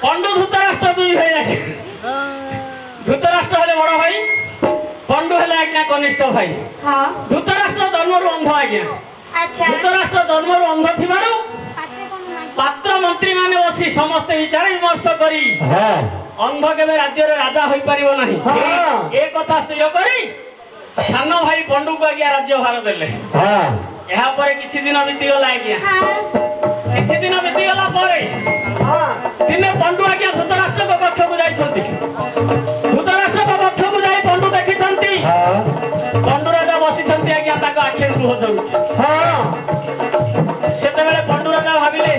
पंडु धृतराष्ट्र दुई भाई आगे धृतराष्ट्र हेले बड़ भाई पंडु हेले आज्ञा कनिष्ठ भाई धृतराष्ट्र जन्मरु अंध आज्ञा धृतराष्ट्र जन्मरु अंध थिबारु पात्र मंत्री माने बसी समस्त विचार विमर्श करी अंध केबे राज्य रे राजा होई परिबो नाही ए कथा स्थिर करी सान भाई पंडु को आज्ञा राज्य भार देले यहाँ पर किछि दिन बीती गला आज्ञा किछि दिन बीती गला परे दिने पंडु आज्ञा धृतराष्ट्र को पक्ष को जाइछंती धृतराष्ट्र को पक्ष को जाई पंडु देखिछंती पंडु राजा बसिछंती आज्ञा ताको आखे लुह जरुछि सेते बेले पंडु राजा भाबिले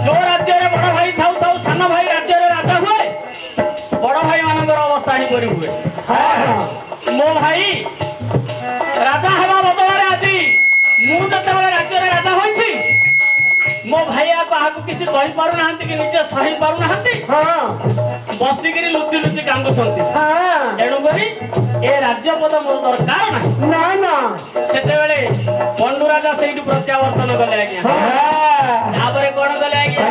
जो राज्य रे बड़ भाई थाउ थाउ सान भाई राज्य रे राजा हुए बड़ भाई मानकर अवस्था ही करी हुए मो भाई राजा हवा बदଳରେ आजी मु जतेबेले राज्य रे राजा होइछि मो भाई आपको किसी कहि पारु नाहंती कि निजे सही पारु नाहंती बसिगिरी लुचि लुचि कांदुछंती एणु करी ए राज्य पद मोर दरकार ना ना सेतेबेले पंडु राजा सेठी प्रत्यावर्तन कले आज्ञा तापरे कोन कले आज्ञा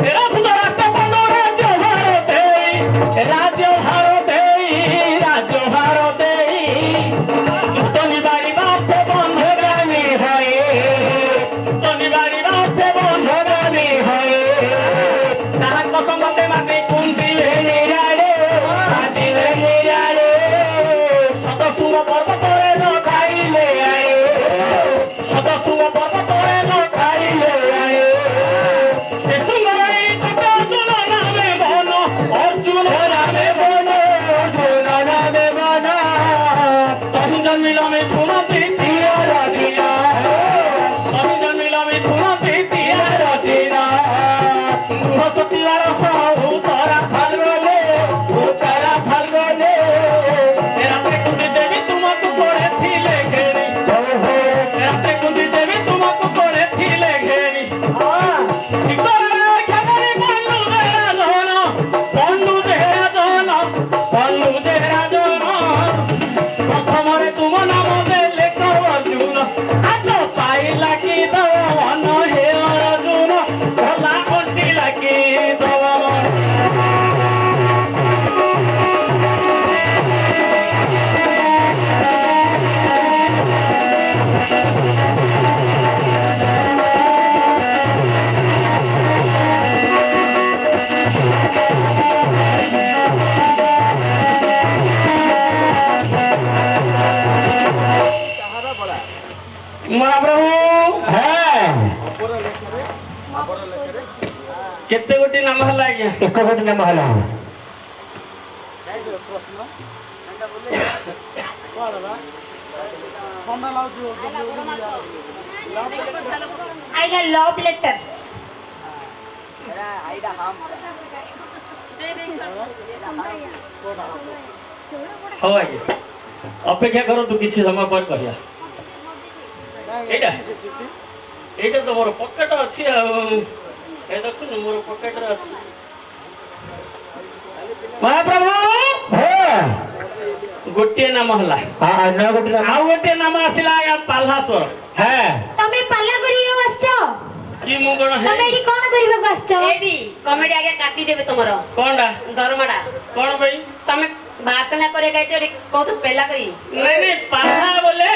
तेरा पुत्र राष्ट्र पंडु राज्य भारते राज्य भारते तनिबारी बाते बंधगामी होए तनिबारी बाते बंधगामी होए ताहाको संगते माते कुंती भेनिराडे माती भेनिराडे सदसुम पर्वतरे न खाइले आए सदसुम पर्वतरे न खाइले आए से सुंदरई कत अर्जुन नामे बन अर्जुन नामे बन अर्जुन नामे बन तहि जन्मिल में सुनती तियार दिना तहि जन्मिल में सुनती तियार दिना बृहस्पति वार सह उतरा फाल्गुने रात्रि कुंती देवी तुमको कोड़े थिले घेरी रात्रि कुंती देवी तुमको कोड़े थिले घेरी शिखर खेबरी पंडु जेहरा जन प्रथम रे तुम नाम देले अर्जुन आज पाइला कि दव मन हे अर्जुन भला कंटी लागी दव महाप्रभु केते गोटी नाम हला आज्ञा एक गोटी नाम हला आइला लव लेटर हो आज्ञा अपेक्षा करो तू किछि समय पर कहिया एटा एटा तो मोर पॉकेट अछि ए देखु मोर पॉकेट रे अछि महाप्रभु गोटे नाम हला हां ना गोटे नाम आ गोटे नाम आसिला या पाल्हास्वर हां तमे पाला करियो बसछो की मु कोन हे तमे एडी कोन करिबो बसछो एडी कॉमेडी आगे काटी देबे तमरो कोनडा दरमाडा कोन भाई तमे बात ना करे गाइछ एडी को तो पेला करी नहीं नहीं पाल्हा बोले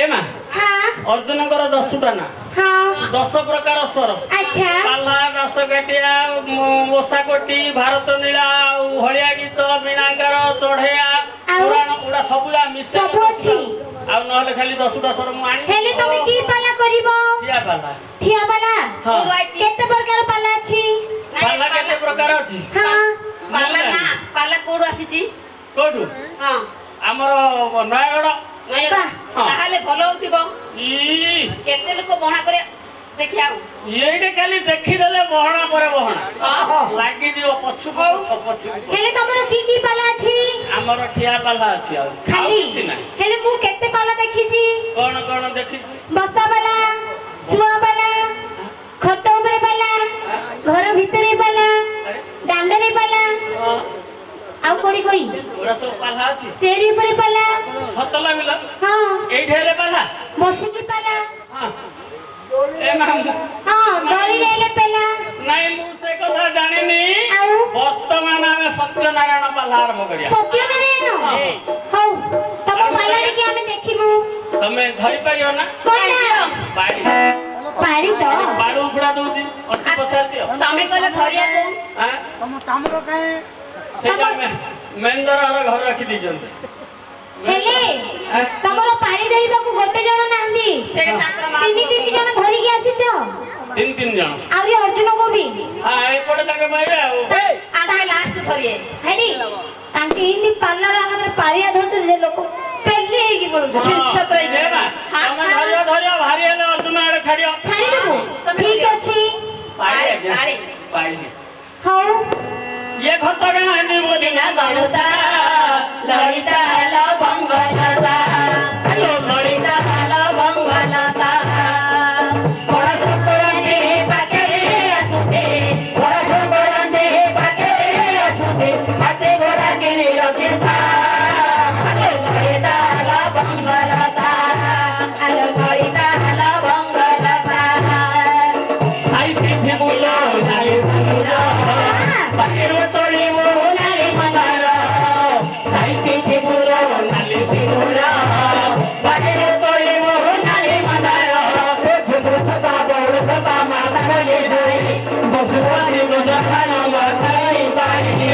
ए मा हां अर्जुन कर 10टा ना हां 10 प्रकार स्वर अच्छा पाल्हा दास काटिया मोसा कोटी भारत नीला हलिया गीत मीनाकर चढ़ैया पुराण उडा सबुला मिस सब अछि आ नहले खाली 10टा स्वर मु आनी हेले तमे की पाला करिवो थिया पाला हां कोडो आइछि केते प्रकार पाला अछि पाला केते प्रकार अछि हां पाला ना पाला कोडो आसीछि कोडु हां हमर नयागढ़ नया ताहाले भलो होतिबो ई केते लोक बणा करे देखियाउ एइटे खाली देखि देले बहणा परे बहणा लागि दियो पछु पछु हेले तमरो की पाला अछि हमर ठिया पाला अछि आ खाली किछि नै हेले मु केते पाला देखिछि कोन कोन देखिछि बसा पाला सुआ पाला खट ऊपर पाला घर भितरे पाला दांडरे पाला आउ कोडी कोई ओरा सब पाला अछि चेरी ऊपर पाला हतला मिला हां एइ ढेले पाला बसुकी पाला ଏ ମା ହଁ ଦଳିରେ ହେଲେ ପେଲା ନାଇଁ ମୁଁ ସେ କଥା ଜାଣିନି। ଆଉ ବର୍ତ୍ତମାନ ଆମେ ସତ୍ୟନାରାୟଣ ପାଲା ଆରମ୍ଭ କରିବା। ସତ୍ୟନାରାୟଣ ହଉ ତମ ପାଲାଡ଼ିକି ଆମେ ଦେଖିବୁ। ତମେ ଧରିପାରିବ ନା? କଣ ବାଡ଼ି ପାଳି ତ ବାଡୁ ଉପୁଡା ଦଉଛି ଅଣ୍ଟି ପଶାଦିଅ। ତମେ କହିଲେ ଧରିବାକୁ ସେଇଟା ମେନ୍ଦରର ଘର ରଖି ଦେଇଛନ୍ତି। ହେଲେ ତମର ପାଳି ଧରିବାକୁ ଗୋଟେ ଜଣ ନାହାନ୍ତି, ସେଇଟା ତାଙ୍କର ମା ତିନି ଜଣ ଧରିକି ଆସିଛ। ତିନି ଜଣ ଆହୁରି ଅର୍ଜୁନକୁ ବି ଏପଟେ ତାଙ୍କେ ପାଇବେ ଆଉ। ଆମେ ଲାଷ୍ଟ ଧରିଏ ହେଡି ତାଙ୍କେ ଏମିତି ପାର୍ଲର ଆଗରେ ପାଳିଆ ଧରୁଛ ଯେ ଲୋକ ପେଲି ହେଇକି ପଡୁଛନ୍ତି। ଛତ୍ର ହେଇକି। ତମେ ଧରିବ ଭାରି ହେଲେ ଅର୍ଜୁନ ଆଡେ ଛାଡିବ। ଛାଡ଼ିଦେବୁ ଠିକ ଅଛି। ପାଇଲି ହଉ ଇଏ ଘଟ ଗାଁ ହେଲି ଦିନ ଗଣୁତା ଲଳିତା ଲବଙ୍ଗ ଲତା ଲଳିତା ଲବଙ୍ଗ ଲତା ବଡ଼ ସଂକ୍ରାନ୍ତି ପାଖରେ ଆସୁଛେ ବଡ଼ ସଂକ୍ରାନ୍ତି ପାଖରେ ଆସୁଛେ ହାତେ ଗୋଡ଼ା କିଣି ରଖିଥା ଲଳିତା ଲବଙ୍ଗ ଲତା ଲଳିତା ଲବଙ୍ଗ ଲତା ସାଇତି ଥିବୁଲ ନାଲି ସାଙ୍ଗିର ପାଖରେ ତୋଳିବୁ ନାରୀ ମନ୍ଦାର ସାଇତି ଥିବୁଲ ନାଲି ସିନ୍ଦୁର ପାଖରେ ତୋଳିବୁ ନାରୀ ମନ୍ଦାର ଝୁମୁଥତା ବଉଳଥତା ମାତା ବଳି ଧରି ବସୁମତୀ ଗଜଖାନ ମାଥାଇ ପାଇନି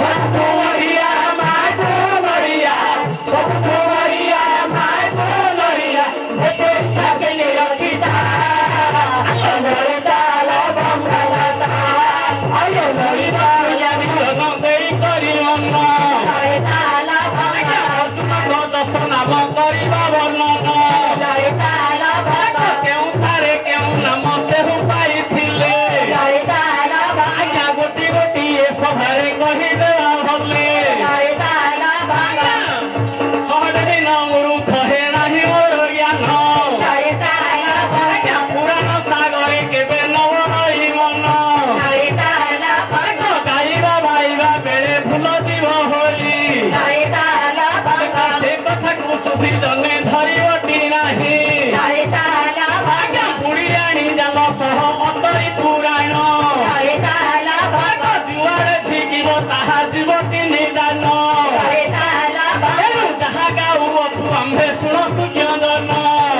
ସତୁ ମରିଆ ମାଠୁ ମରିଆ ସତୁ ମରିଆ ମାଠୁ ମରିଆ ଯେତେ ଶାସନି ରଖିତା ଲଳିତା ଲବଙ୍ଗ ଲତା ଆୟ ସରିତା ଜାନି ଦେଇ କରି ମନ ଲଳିତା ଲବଙ୍ଗ ଅର୍ଜୁନଙ୍କ ଦଶ ନାମ କରିବା ବର୍ଣ୍ଣନ ଲଳିତା ଲବଙ୍ଗ କେଉଁଠାରେ କେଉଁ ନାମ ସେହୁ ପାଇଥିଲେ ଲଳିତା ଲବଙ୍ଗ ଆଜ୍ଞା ଗୋଟିଏ ସଭାରେ କହିଦେବା ଭଲେ ଲଳିତା ଲବଙ୍ଗ ଶହେ ଦିନ ମୂର୍ଖ ହେ ନାହିଁ ମୋର ଜ୍ଞାନ ଲଳିତା ଲବଙ୍ଗ ଆଜ୍ଞା ପୁରାଣ ସାଗରେ କେବେ ନବ ରହି ମନ ଲଳିତା ଲବଙ୍ଗ ଗାଇବା ଭାଇବା ବେଳେ ଭୁଲ ଯିବ ହୋଇ ଲଳିତା ଲବଙ୍ଗ ସେ କଥାକୁ ସୁଧି ଜନେ ଧରିବଟି ନାହିଁ ଲଳିତା ଲବଙ୍ଗ ବୁଢୀ ଆଣି ଜାଲ ସହ ଅଟରି ପୁରାଣ ଲଳିତା ଲବଙ୍ଗ ଯୁଆଡେ ଫିକିବ ତାହା ଯିବ ତିନି ଦାନ ଲଳିତା ଲବଙ୍ଗ ତେଣୁ ଯାହା ଗାଉଅଛୁ ଆମ୍ଭେ ଶୁଣ ସୁଜ୍ଞାନ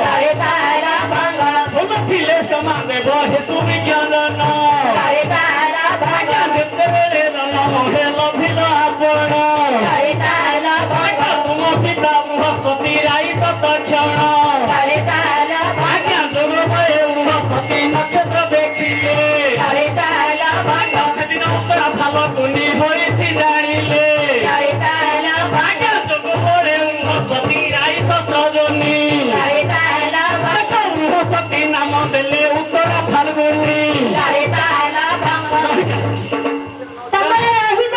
ଲଳିତା ଲବଙ୍ଗ ଭଲ ଥିଲେ କ୍ଷମା ଦେବ ହେତୁ ବିଜ୍ଞାନ ଲଳିତା ଲବଙ୍ଗ ଯେତେବେଳେ ଜନ୍ମ ହେ ଲଭିଲ ଆପଣ ଲଳିତା ଲବଙ୍ଗ ତୁମ ପିତା ବୃହସ୍ପତି ରାଇ ତତ୍କ୍ଷଣ ଲଳିତା ଲବଙ୍ଗ ଆଜ୍ଞା ଯୋଗମୟ ବୃହସ୍ପତି ନକ୍ଷତ୍ର ଦେଖିଲେ ଲଳିତା ଲବଙ୍ଗ ସେଦିନ ଉତ୍ତରା ଭାବ କୁନି ହୋଇଛି ଜାଣିଲେ ଲଳିତା ଲବଙ୍ଗ ଆଜ୍ଞା ଯୋଗମୟ ବୃହସ୍ପତି ରାଇ ସଜନି ଲଳିତା ଲବଙ୍ଗ ବୃହସ୍ପତି ନାମ ଦେଲେ ଉତ୍ତରା ଫାଲଗୁନି ଲଳିତା ଲବଙ୍ଗ ତମର ରହିବ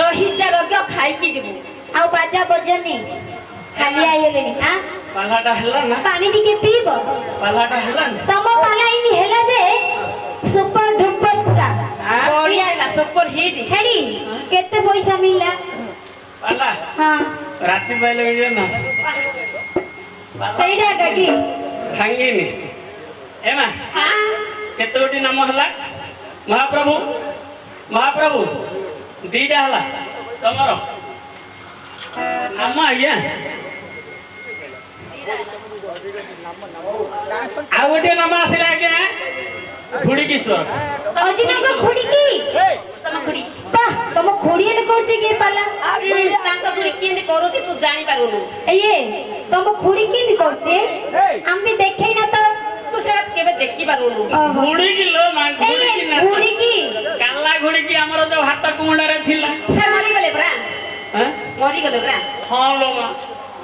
ରୋହିତ୍ ରୋଗ ଖାଇକି ଯିବୁ ଆଉ ବାଜା ବଜନି ହାଲିଆ ହେଇଗଲେଣି ଆଁ ପାଲାଟା ହେଲା ନା ପାଣି ଟିକେ ପିଇବ। ପାଲାଟା ହେଲା ନା ତମ ପାଲା ଇନି ହେଲା ଯେ ସୁପର ଡୁପର ପୁରା ବଢିଆ ହେଲା ସୁପର ହିଟ୍ ହେଡି କେତେ ପଇସା ମିଳିଲା? ପାଲା ହଁ ରାତି ପାଇଲେ ମିଳିବ ନା ସେଇଟା ଏକା କି ଭାଙ୍ଗିନି ଏମା କେତେ ଗୋଟି ନାମ ହେଲା ମହାପ୍ରଭୁ ମହାପ୍ରଭୁ ଦିଟା ହେଲା ତମର ନାମ ଆଜ୍ଞା ଆଉ ଗୋଟିଏ ନାମ ଆସିଲା ଆଜ୍ଞା ଘୁଡ଼ିକିଶ୍ୱର ଅଜିନଙ୍କ ଖୁଡି କି ତମ ଖୁଡି ତମ ଖୁଡି ହେଲେ କହୁଛି କି ପାଲା ତାଙ୍କ ଖୁଡି କେମିତି କରୁଛି ତୁ ଜାଣିପାରୁନୁ ଇଏ ତମ ଖୁଡି କେମିତି କରୁଛି ଆମେ ଦେଖେଇ ନା ତ ତୁ ସେଟା କେବେ ଦେଖିପାରୁନୁ ଘୁଡ଼ିକିଲୋ ମା ଘୁଡ଼ିକି ନା ଖୁଡି କି କାଲା ଘୁଡ଼ିକି ଆମର ଯୋଉ ହାଟ କୁମୁଣ୍ଡାରେ ଥିଲା ସେ ମରିଗଲେ ପରା ଆଁ? ମରିଗଲେ ପରା ହଁ ଲୋ ମା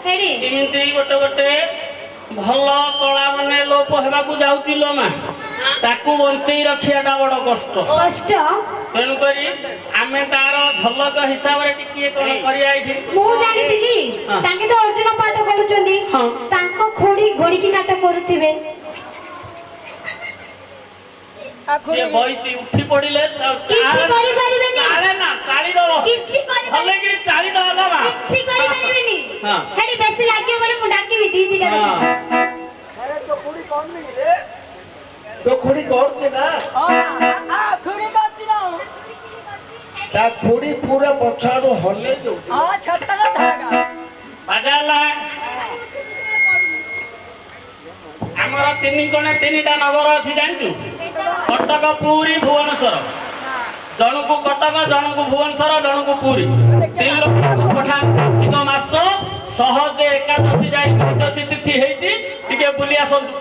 ହେଡି ଏମିତି ଗୋଟେ ଗୋଟେ ଭଲ କଳା ମାନେ ଲୋପ ହେବାକୁ ଯାଉଛି ଲୋ ମା ତାକୁ ବଞ୍ଚେଇ ରଖିବାଟା ବଡ କଷ୍ଟ କଷ୍ଟ ତେଣୁକରି ଆମେ ତାର ଝଲକ ହିସାବରେ ଟିକିଏ କଣ କରିବା ଏଇଠି ମୁଁ ଜାଣିଥିଲି ତାଙ୍କେ ତ ଅର୍ଜୁନ ପାଠ କରୁଛନ୍ତି ହଁ। ତାଙ୍କ ଖୁଡି ଘୋଡିକି ନାଟ କରୁଥିବେ। ସିଏ ବଇଛି ଉଠି ପଡିଲେ କିଛି କରିପାରିବେନି ଚାଳେ ନା ଚାଳିଦବ କିଛି କରିପାରିବେନି ଭଲକିରି ଚାଳିଦବ ଲୋ ମା କିଛି କରିପାରିବେନି ହଁ। ହେଡି ବେଶୀ ଲାଗିବ ବୋଲି ମୁଁ ଡାକିବି ଦି ଦିଟା ହଁ। ରଖିଛି तो खुड़ी करते ना ता खुड़ी पूरा पछाड़ो हल्ले जो ବାଜାଲା ଆମର ତିନି କୋଣେ ତିନିଟା ନଗର ଅଛି ଜାଣିଛୁ? କଟକ, ପୁରୀ, ଭୁବନେଶ୍ୱର। ଜଣକୁ କଟକ, ଜଣକୁ ଭୁବନେଶ୍ୱର, ଜଣକୁ ପୁରୀ। 3 ଲକ୍ଷ ପଠା ଏକ ମାସ ସହଜେ ଏକାଦଶୀ ଯାଇ ଦ୍ୱାଦଶୀ ତିଥି ହେଇଛି, ଟିକେ ବୁଲି ଆସନ୍ତୁ।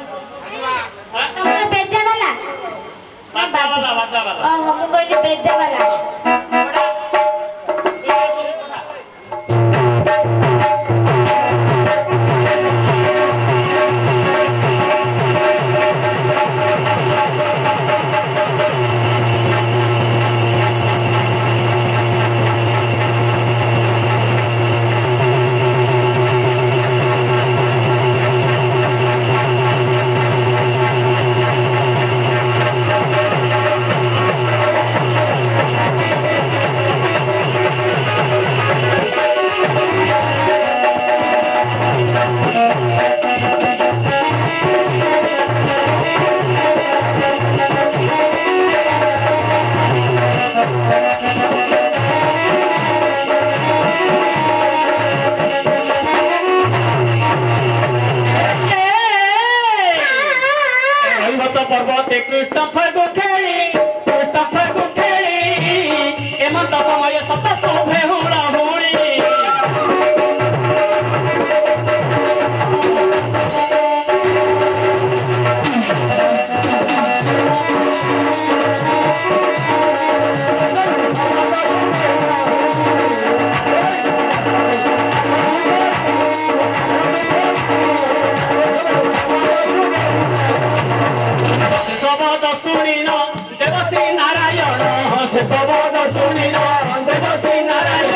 ତମର ବେଜା ବାଲା ବାଜାବାଲା ଓହୋ ମୁଁ କହିଲି ବେଜା ବାଲା पर्वते कृष्ण फगु खेली एमंत समय सत शोभे हुड़ा हुड़ी शबद शुणिन देवश्री नारायण से शबद शुणिन देवश्री नारायण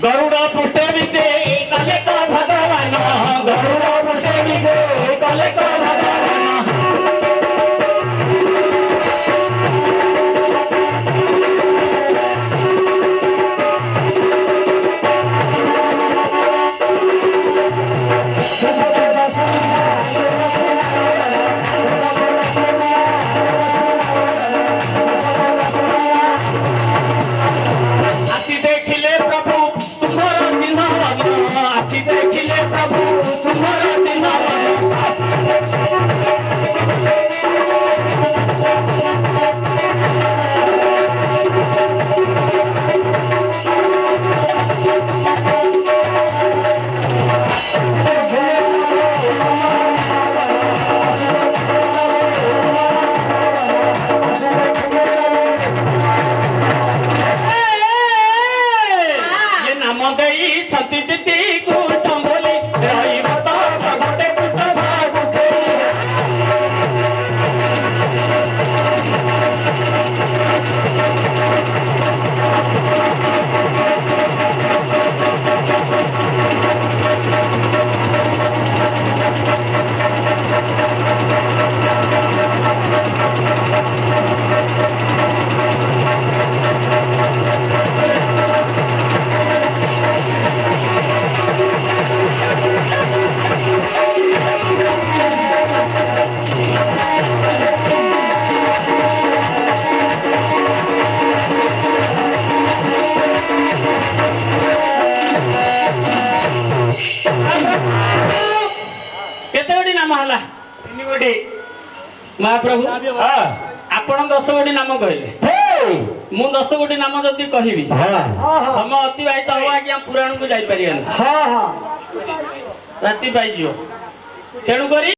गरुड़ पृष्ठे विजे कले को भगवान गरुड़ पृष्ठे विजे कले को भगवान आसी देखिले प्रभु तुम्हारा चिन्ह आसी देखिले प्रभु तुम्हारा चिन्ह ये नाम देई छति दिति कुटम बोली रहिब तो भगवते कृष्ण भागु खेली केते गोटी नाम हला 3 गोटी महाप्रभु हां आपण 10 गोटी नाम कहले हे मु 10 गोटी नाम जदि कहबी हां समय अतिबाहित हो आज्ञा पुराण को जाई परियन हां राति पाई जियो तेणु करी